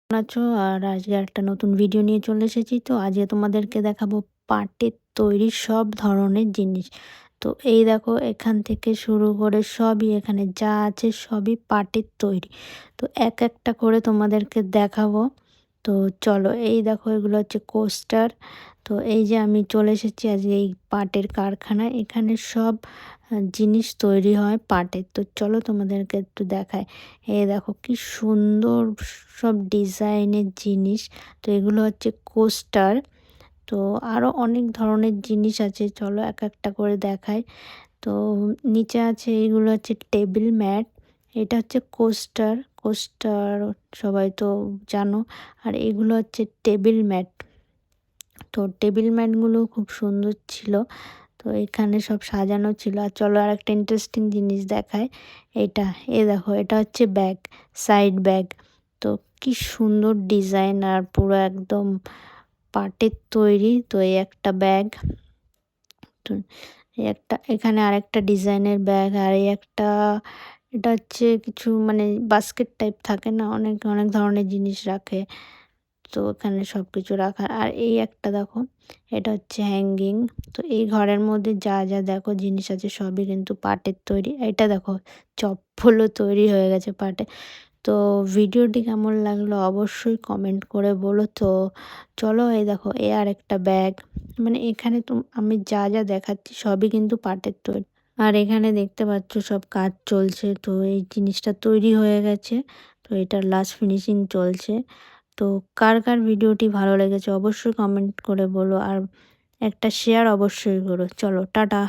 আছো আর আজকে একটা নতুন ভিডিও নিয়ে চলে এসেছি। তো আজকে তোমাদেরকে দেখাবো পাটের তৈরি সব ধরনের জিনিস। তো এই দেখো, এখান থেকে শুরু করে সবই, এখানে যা আছে সবই পাটের তৈরি। তো এক একটা করে তোমাদেরকে দেখাবো। তো চলো, এই দেখো, এগুলো হচ্ছে কোস্টার। তো এই যে আমি চলে এসেছি আজকে এই পাটের কারখানায়। এখানে সব জিনিস তৈরি হয় পাটের। তো চলো তোমাদেরকে একটু দেখায়। এই দেখো কি সুন্দর সব ডিজাইনের জিনিস। তো এগুলো হচ্ছে কোস্টার। তো আরও অনেক ধরনের জিনিস আছে, চলো এক একটা করে দেখাই। তো নিচে আছে, এইগুলো হচ্ছে টেবিল ম্যাট। এটা হচ্ছে কোস্টার। কোস্টার সবাই তো জানো। আর এগুলো হচ্ছে টেবিল ম্যাট। তো টেবিল ম্যাটগুলো খুব সুন্দর ছিল। তো এখানে সব সাজানো ছিল। আর চলো আর একটা ইন্টারেস্টিং জিনিস দেখায়। এটা, দেখো, এটা হচ্ছে ব্যাগ, সাইড ব্যাগ। তো কি সুন্দর ডিজাইন, আর পুরো একদম পাটের তৈরি। তো এই একটা ব্যাগ। তো এই একটা, এখানে আরেকটা ডিজাইনের ব্যাগ। আর এই একটা, এটা হচ্ছে কিছু মানে বাস্কেট টাইপ থাকে না, অনেক অনেক ধরনের জিনিস রাখে। তো এখানে সব কিছু রাখা। আর এই একটা দেখো, এটা হচ্ছে হ্যাঙ্গিং। তো এই ঘরের মধ্যে যা যা দেখো জিনিস আছে সবই কিন্তু পাটের তৈরি। এটা দেখো, চপ্পলও তৈরি হয়ে গেছে পাটে। তো ভিডিওটি কেমন লাগলো অবশ্যই কমেন্ট করে বলো। তো চলো, এই দেখো, এ আর একটা ব্যাগ। মানে এখানে তো আমি যা যা দেখাচ্ছি সবই কিন্তু পাটের তৈরি। আর এখানে দেখতে পাচ্ছ সব কাজ চলছে। তো এই জিনিসটা তৈরি হয়ে গেছে। তো এটার লাস্ট ফিনিশিং চলছে। তো কার কার ভিডিওটি ভালো লেগেছে অবশ্যই কমেন্ট করে বলো, আর একটা শেয়ার অবশ্যই করো। চলো, টাটা।